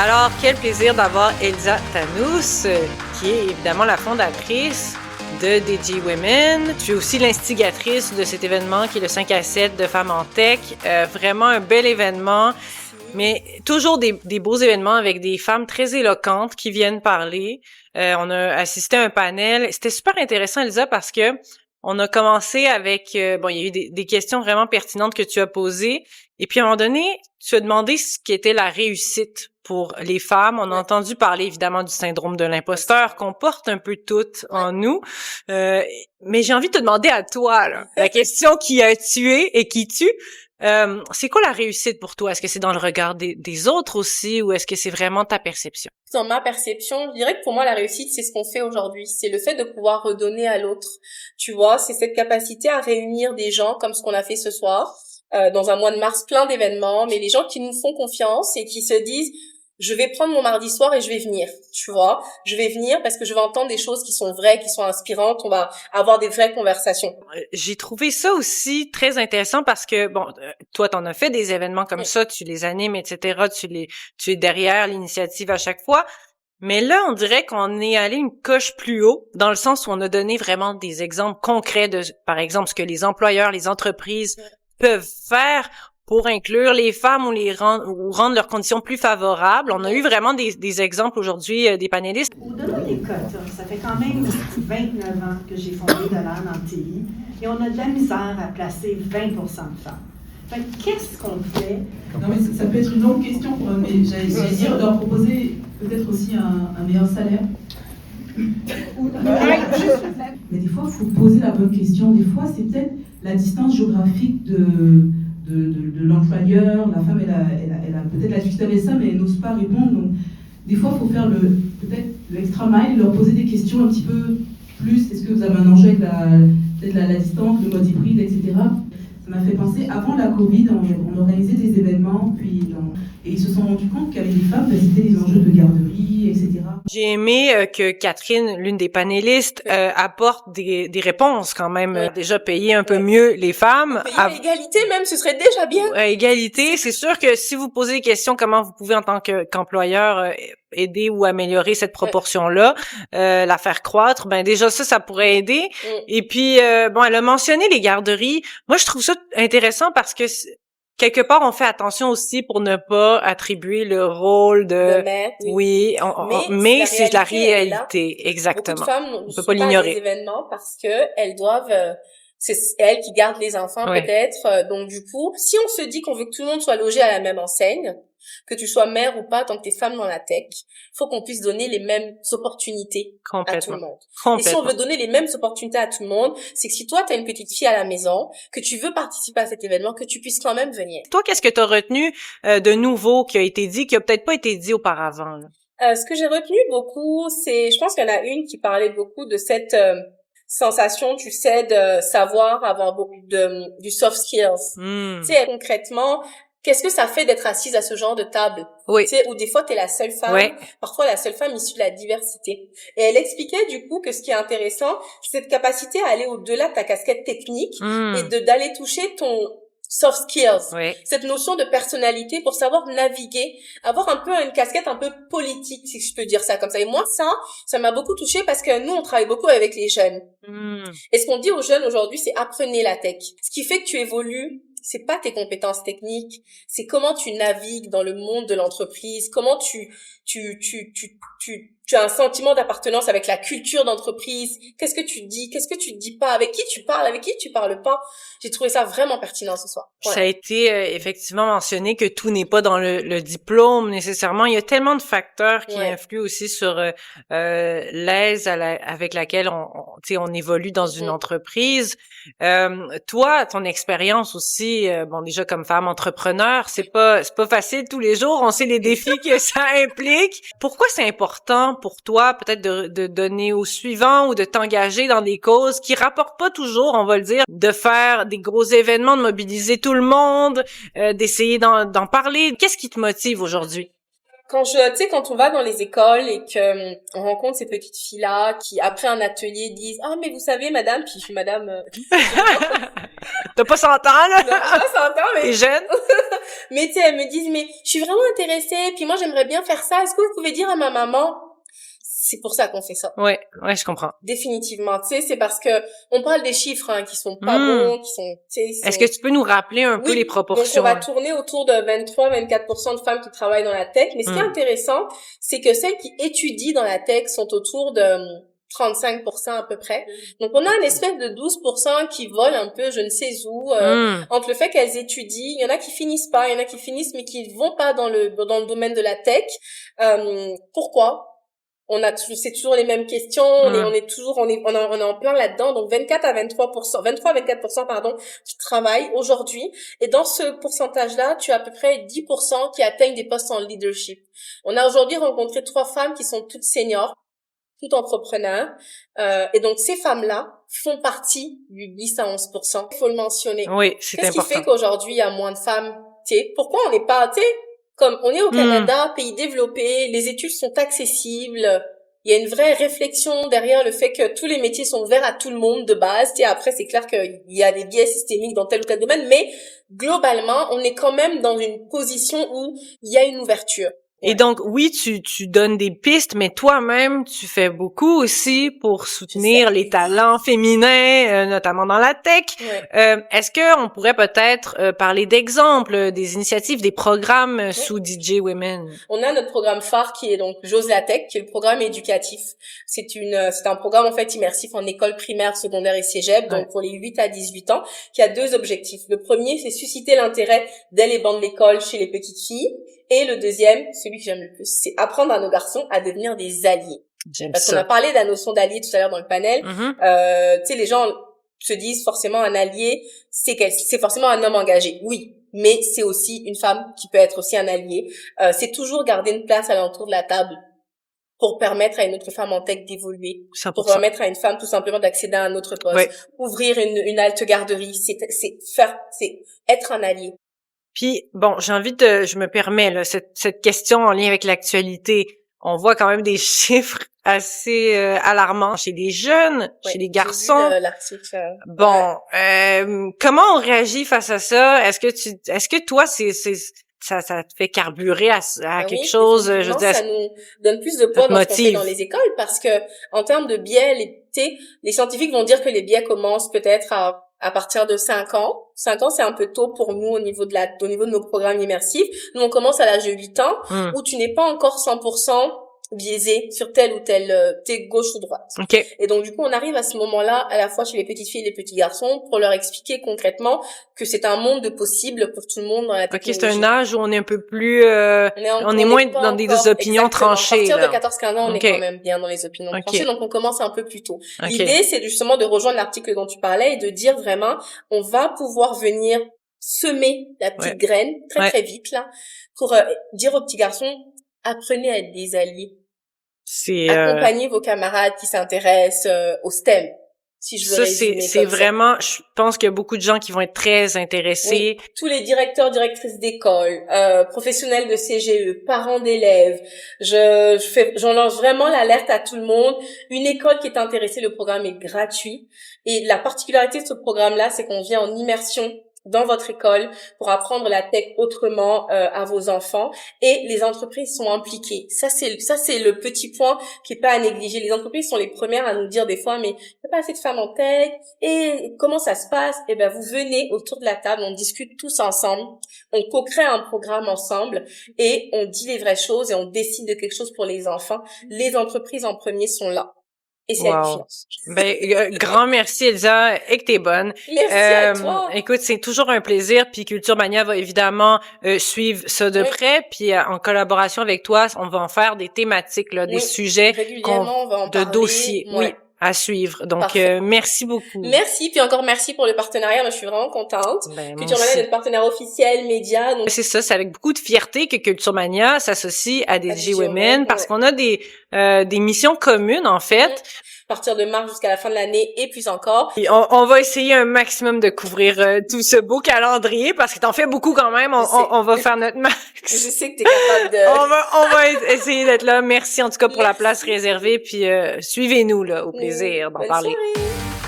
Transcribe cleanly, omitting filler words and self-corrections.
Alors, quel plaisir d'avoir Elsa Tannous, qui est évidemment la fondatrice de DG Women. Tu es aussi l'instigatrice de cet événement qui est le 5 à 7 de Femmes en Tech. Vraiment un bel événement, mais toujours des beaux événements avec des femmes très éloquentes qui viennent parler. On a assisté à un panel. C'était super intéressant, Elsa, parce que on a commencé avec... il y a eu des questions vraiment pertinentes que tu as posées. Et puis, à un moment donné, tu as demandé ce qu'était la réussite pour les femmes. On a entendu parler, évidemment, du syndrome de l'imposteur qu'on porte un peu toutes en nous. Mais j'ai envie de te demander à toi, là, la question qui a tué et qui tue. C'est quoi la réussite pour toi? Est-ce que c'est dans le regard des autres aussi ou est-ce que c'est vraiment ta perception? Dans ma perception, je dirais que pour moi, la réussite, c'est ce qu'on fait aujourd'hui. C'est le fait de pouvoir redonner à l'autre. Tu vois, c'est cette capacité à réunir des gens comme ce qu'on a fait ce soir, dans un mois de mars, plein d'événements, mais les gens qui nous font confiance et qui se disent je vais prendre mon mardi soir et je vais venir, tu vois. Je vais venir parce que je vais entendre des choses qui sont vraies, qui sont inspirantes. On va avoir des vraies conversations. J'ai trouvé ça aussi très intéressant parce que, toi, t'en as fait des événements comme ça, tu les animes, etc. Tu es derrière l'initiative à chaque fois. Mais là, on dirait qu'on est allé une coche plus haut, dans le sens où on a donné vraiment des exemples concrets de, par exemple, ce que les employeurs, les entreprises peuvent faire pour inclure les femmes ou rendre leurs conditions plus favorables. On a eu vraiment des exemples aujourd'hui des panélistes. Au-delà des cotes, ça fait quand même 29 ans que j'ai fondé Dollars dans le TI et on a de la misère à placer 20% de femmes. Fait qu'est-ce qu'on fait? Non, mais ça peut être une longue question, mais j'allais dire de leur proposer peut-être aussi un meilleur salaire. Mais des fois, il faut poser la bonne question. Des fois, c'est peut-être la distance géographique de l'employeur. La femme, elle a peut-être la difficulté avec ça, mais elle n'ose pas répondre. Donc, des fois, il faut faire peut-être l'extra mile, leur poser des questions un petit peu plus. Est-ce que vous avez un enjeu avec peut-être la distance, le mode hybride, etc. Ça m'a fait penser, avant la Covid, on organisait des événements, et ils se sont rendus compte qu'avec les femmes, c'était des enjeux de garderie, etc. J'ai aimé que Catherine, l'une des panélistes, apporte des réponses quand même. Déjà payer un peu mieux les femmes. À égalité même, ce serait déjà bien. Égalité, c'est sûr que si vous posez des questions, comment vous pouvez en tant qu'employeur aider ou améliorer cette proportion-là, la faire croître, déjà ça pourrait aider. Et puis, elle a mentionné les garderies. Moi, je trouve ça intéressant parce que quelque part, on fait attention aussi pour ne pas attribuer le rôle de maître. Oui, mais c'est la réalité, exactement. Beaucoup de femmes on peut pas l'ignorer. Des événements parce que elles doivent c'est elles qui gardent les enfants peut-être. Donc du coup, si on se dit qu'on veut que tout le monde soit logé à la même enseigne, que tu sois mère ou pas, tant que t'es femme dans la tech, faut qu'on puisse donner les mêmes opportunités à tout le monde. Et si on veut donner les mêmes opportunités à tout le monde, c'est que si toi t'as une petite fille à la maison, que tu veux participer à cet événement, que tu puisses quand même venir. Toi, qu'est-ce que t'as retenu de nouveau qui a été dit, qui a peut-être pas été dit auparavant, là? Ce que j'ai retenu beaucoup, c'est, je pense qu'il y en a une qui parlait beaucoup de cette sensation, tu sais, de savoir avoir beaucoup du soft skills. Tu sais, concrètement, qu'est-ce que ça fait d'être assise à ce genre de table? Oui. Tu sais, où des fois t'es la seule femme, parfois la seule femme issue de la diversité. Et elle expliquait du coup que ce qui est intéressant, c'est cette capacité à aller au-delà de ta casquette technique et d'aller toucher ton soft skills, cette notion de personnalité pour savoir naviguer, avoir un peu une casquette un peu politique, si je peux dire ça comme ça. Et moi, ça m'a beaucoup touchée parce que nous, on travaille beaucoup avec les jeunes. Et ce qu'on dit aux jeunes aujourd'hui, c'est apprenez la tech. Ce qui fait que tu évolues, c'est pas tes compétences techniques, c'est comment tu navigues dans le monde de l'entreprise, comment tu as un sentiment d'appartenance avec la culture d'entreprise, qu'est-ce que tu dis, qu'est-ce que tu dis pas, avec qui tu parles pas. J'ai trouvé ça vraiment pertinent ce soir. Ça a été effectivement mentionné que tout n'est pas dans le diplôme nécessairement. Il y a tellement de facteurs qui influent aussi sur l'aise avec laquelle on évolue dans une entreprise. Toi, ton expérience aussi, déjà comme femme entrepreneur, c'est pas facile tous les jours. On sait les défis que ça implique. Pourquoi c'est important pour toi peut-être de donner au suivant ou de t'engager dans des causes qui rapportent pas toujours, on va le dire, de faire des gros événements, de mobiliser tout le monde, d'essayer d'en parler? Qu'est-ce qui te motive aujourd'hui? quand on va dans les écoles et que on rencontre ces petites filles-là qui, après un atelier, disent « Ah, mais vous savez, madame », puis je suis madame... T'as pas 100 ans, là? Non, pas 100 ans, mais... T'es jeune? Mais tu sais, elles me disent « Mais je suis vraiment intéressée, puis moi, j'aimerais bien faire ça. Est-ce que vous pouvez dire à ma maman ?» C'est pour ça qu'on fait ça. Ouais, je comprends. Définitivement, tu sais, c'est parce que on parle des chiffres qui sont pas bons, qui sont, tu sais, Est-ce que tu peux nous rappeler un peu les proportions? Donc on va tourner autour de 23-24% de femmes qui travaillent dans la tech, mais ce qui est intéressant, c'est que celles qui étudient dans la tech sont autour de 35% à peu près. Donc on a une espèce de 12% qui volent un peu je ne sais où entre le fait qu'elles étudient, il y en a qui finissent pas, il y en a qui finissent mais qui vont pas dans le domaine de la tech. Pourquoi? C'est toujours les mêmes questions, on est en plein là-dedans. Donc 23-24%, pardon, qui travaillent aujourd'hui. Et dans ce pourcentage-là, tu as à peu près 10% qui atteignent des postes en leadership. On a aujourd'hui rencontré 3 femmes qui sont toutes seniors, toutes entrepreneurs. Et donc ces femmes-là font partie du 10 à 11%. Il faut le mentionner. Oui, c'est important. Qu'est-ce qui fait qu'aujourd'hui il y a moins de femmes? Pourquoi on n'est pas, comme on est au Canada, pays développé, les études sont accessibles, il y a une vraie réflexion derrière le fait que tous les métiers sont ouverts à tout le monde de base. Après, c'est clair qu'il y a des biais systémiques dans tel ou tel domaine, mais globalement, on est quand même dans une position où il y a une ouverture. Et donc, oui, tu donnes des pistes, mais toi-même, tu fais beaucoup aussi pour soutenir les talents féminins, notamment dans la tech. Ouais. Est-ce que on pourrait peut-être parler d'exemples, des initiatives, des programmes sous DJ Women? On a notre programme phare qui est donc J'ose la tech, qui est le programme éducatif. C'est un programme en fait immersif en école primaire, secondaire et cégep, donc pour les 8 à 18 ans, qui a 2 objectifs. Le premier, c'est susciter l'intérêt dès les bancs de l'école chez les petites filles. Et le deuxième, celui que j'aime le plus, c'est apprendre à nos garçons à devenir des alliés. Parce qu'on a parlé de la notion d'allié tout à l'heure dans le panel. Tu sais, les gens se disent forcément un allié, c'est forcément un homme engagé. Oui, mais c'est aussi une femme qui peut être aussi un allié. C'est toujours garder une place à l'entour de la table pour permettre à une autre femme en tech d'évoluer, 100%. Pour permettre à une femme tout simplement d'accéder à un autre poste, ouvrir une halte garderie, c'est être un allié. Puis, bon, je me permets, là, cette question en lien avec l'actualité. On voit quand même des chiffres assez alarmants chez les jeunes, chez les garçons. J'ai vu l'article. Bon, comment on réagit face à ça? Est-ce que toi, ça te fait carburer à quelque chose? Je veux dire, ça nous donne plus de poids dans ce qu'on fait dans les écoles parce que, en termes de biais, les scientifiques vont dire que les biais commencent peut-être à partir de 5 ans. 5 ans, c'est un peu tôt pour nous au niveau de nos programmes immersifs. Nous, on commence à l'âge de 8 ans, où tu n'es pas encore 100% biaisé sur tel ou tel, t'es gauche ou droite. Okay. Et donc, du coup, on arrive à ce moment-là, à la fois chez les petites filles et les petits garçons, pour leur expliquer concrètement que c'est un monde de possible pour tout le monde dans la technologie. Ok, c'est un âge où on est un peu plus, on est moins dans des opinions tranchées. À partir de 14-15 ans, on est quand même bien dans les opinions tranchées, donc on commence un peu plus tôt. L'idée, c'est justement de rejoindre l'article dont tu parlais et de dire vraiment, on va pouvoir venir semer la petite graine très très vite là, pour dire aux petits garçons, apprenez à être des alliés. Accompagnez vos camarades qui s'intéressent au STEM. Si je veux résumer c'est vraiment, je pense qu'il y a beaucoup de gens qui vont être très intéressés. Oui, tous les directeurs, directrices d'école, professionnels de CGE, parents d'élèves. J'en lance vraiment l'alerte à tout le monde. Une école qui est intéressée, le programme est gratuit. Et la particularité de ce programme-là, c'est qu'on vient en immersion dans votre école pour apprendre la tech autrement à vos enfants, et les entreprises sont impliquées. Ça c'est le petit point qui est pas à négliger. Les entreprises sont les premières à nous dire des fois, mais il n'y a pas assez de femmes en tech, et comment ça se passe? Eh ben, vous venez autour de la table, on discute tous ensemble, on co-crée un programme ensemble et on dit les vraies choses et on décide de quelque chose pour les enfants. Les entreprises en premier sont là. Et c'est la confiance. Ben, grand merci, Elsa, et que t'es bonne. Merci à toi. Écoute, c'est toujours un plaisir, puis Culture Mania va évidemment suivre ça de près, puis en collaboration avec toi, on va en faire des thématiques, là, des sujets régulièrement, on va en parler. Dossiers. Oui. À suivre. Donc, merci beaucoup. Merci, puis encore merci pour le partenariat. Moi, je suis vraiment contente. Culture Mania est notre partenaire officiel, média. Donc... C'est ça, c'est avec beaucoup de fierté que Culture Mania s'associe à DJ Women, parce qu'on a des missions communes, en fait. partir de mars jusqu'à la fin de l'année et puis encore. Et on va essayer un maximum de couvrir tout ce beau calendrier parce que t'en fais beaucoup quand même. On va faire notre max. Je sais que t'es capable de... on va essayer d'être là. Merci en tout cas pour la place réservée puis suivez-nous là, au plaisir d'en parler. Soirée.